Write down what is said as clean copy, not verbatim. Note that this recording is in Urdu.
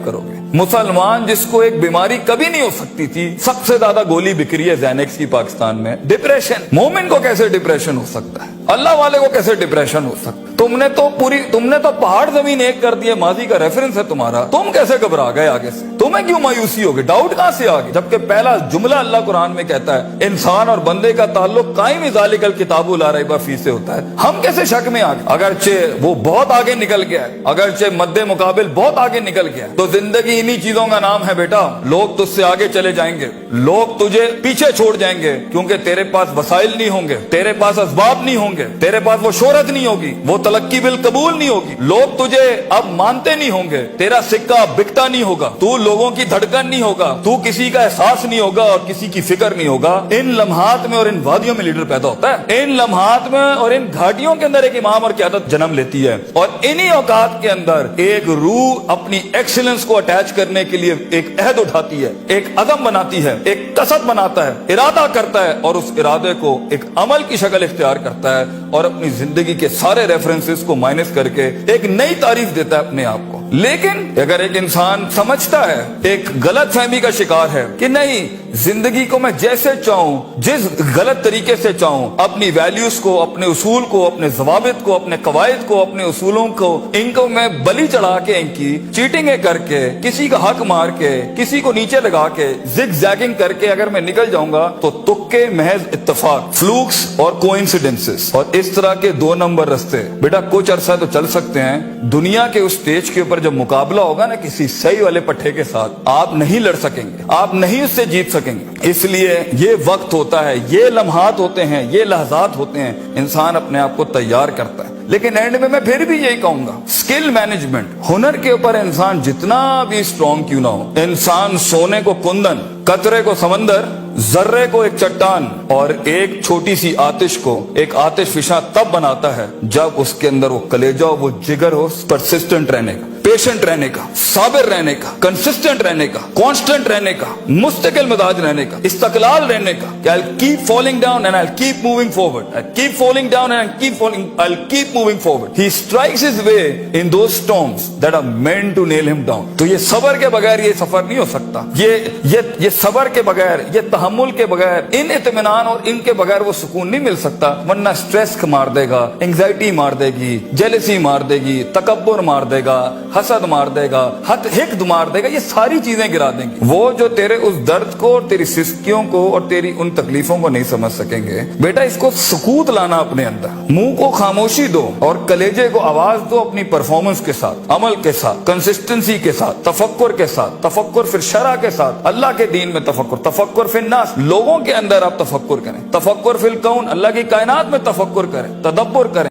کرو گے. مسلمان جس کو ایک بیماری کبھی نہیں ہو سکتی تھی, سب سے زیادہ گولی بک رہی ہے زینکس کی پاکستان میں, ڈپریشن. مومن کو کیسے ڈپریشن ہو سکتا ہے؟ اللہ والے کو کیسے ڈپریشن ہو سکتا ہے؟ تم نے تو پہاڑ زمین ایک کر دیا, ماضی کا ریفرنس ہے تمہارا. تم کیسے گھبرا گئے آگے سے؟ تمہیں کیوں مایوسی ہوگی؟ ڈاؤٹ کہاں سے آگے؟ جبکہ پہلا جملہ اللہ قرآن میں کہتا ہے انسان اور بندے کا تعلق قائم ذالک الکتاب لا ریب فیہ سے ہوتا ہے. ہم کیسے شک میں آگے؟ اگرچہ وہ بہت آگے نکل گیا ہے, اگرچہ مد مقابل بہت آگے نکل گیا ہے, تو زندگی انہی چیزوں کا نام ہے بیٹا. لوگ تجھ سے آگے چلے جائیں گے, لوگ تجھے پیچھے چھوڑ جائیں گے, کیونکہ تیرے پاس وسائل نہیں ہوں گے, تیرے پاس اسباب نہیں ہوں گے, تیرے پاس وہ شہرت نہیں ہوگی, وہ تلقی بالقبول نہیں ہوگی. لوگ تجھے اب مانتے نہیں ہوں گے, تیرا سکہ بکتا نہیں ہوگا, تو لوگوں کی دھڑکن نہیں ہوگا, تو کسی کا احساس نہیں ہوگا اور کسی کی فکر نہیں ہوگا. ان لمحات میں اور ان وادیوں میں لیڈر پیدا ہوتا ہے. ان لمحات میں اور ان گھاٹیوں کے اندر ایک امام اور قیادت جنم لیتی ہے, اور انہی اوقات کے اندر ایک روح اپنی ایکسیلنس کو اٹیچ کرنے کے لیے ایک عہد اٹھاتی ہے, ایک عزم بناتی ہے, ایک قصد بناتا ہے, ارادہ کرتا ہے, اور اس ارادے کو ایک عمل کی شکل اختیار کرتا ہے, اور اپنی زندگی کے سارے ریفرنسز کو مائنس کر کے ایک نئی تعریف دیتا ہے اپنے آپ کو. لیکن اگر ایک انسان سمجھتا ہے, ایک غلط فہمی کا شکار ہے کہ نہیں, زندگی کو میں جیسے چاہوں, جس غلط طریقے سے چاہوں, اپنی ویلیوز کو, اپنے اصول کو, اپنے ضوابط کو, اپنے قواعد کو, اپنے اصولوں کو, ان کو میں بلی چڑھا کے, ان کی چیٹنگیں کر کے, کسی کا حق مار کے, کسی کو نیچے لگا کے, زگ زیگنگ کر کے اگر میں نکل جاؤں گا تو تکے, محض اتفاق, فلوکس اور کوئنسیڈنسز, اور اس طرح کے 2 نمبر رستے بیٹا کچھ عرصہ تو چل سکتے ہیں. دنیا کے اس سٹیج کے اوپر جب مقابلہ ہوگا نا کسی صحیح والے پٹھے کے ساتھ, آپ نہیں لڑ سکیں گے, آپ نہیں اس سے جیت سکیں گے. اس لیے یہ وقت ہوتا ہے, یہ لمحات ہوتے ہیں, یہ لحظات ہوتے ہیں, انسان اپنے آپ کو تیار کرتا ہے. لیکن اینڈ میں پھر بھی یہی کہوں گا, سکل مینجمنٹ, ہنر کے اوپر انسان جتنا بھی اسٹرانگ کیوں نہ ہو, انسان سونے کو کندن, قطرے کو سمندر, ذرے کو ایک چٹان اور ایک چھوٹی سی آتش کو ایک آتش فشاں تب بناتا ہے جب اس کے اندر وہ کلیجہ, وہ جگر ہو, پرسسٹنٹ رہنے کا, پیشنٹ رہنے کا, صابر رہنے کا, کنسسٹنٹ رہنے کا, کانسٹنٹ رہنے کا, مستقل مزاج رہنے کا, استقلال رہنے کا, کہ I'll keep falling down and I'll keep moving forward. I'll keep falling down and I'll keep moving forward. He strikes his way in those storms that are meant to nail him down. تو یہ صبر کے بغیر یہ سفر نہیں ہو سکتا. یہ صبر کے بغیر, یہ تحمل کے بغیر, ان اطمینان اور ان کے بغیر وہ سکون نہیں مل سکتا. ورنہ سٹریس مار دے گا, انگزائٹی مار دے گی, جیلسی مار دے گی, تکبر مار دے گا, حسد مار دے گا, حقد مار دے گا, یہ ساری چیزیں گرا دیں گی. وہ جو تیرے اس درد کو اور تیری سستیوں کو اور تیری ان تکلیفوں کو نہیں سمجھ سکیں گے. بیٹا اس کو سکوت لانا اپنے اندر, منہ کو خاموشی دو اور کلیجے کو آواز دو, اپنی پرفارمنس کے ساتھ, عمل کے ساتھ, کنسسٹنسی کے ساتھ, تفکر کے ساتھ, تفکر پھر شرع کے ساتھ, اللہ کے دین میں تفکر, تفکر فی الناس, لوگوں کے اندر آپ تفکر کریں, تفکر فی الکون, اللہ کی کائنات میں تفکر کریں, تدبر کریں.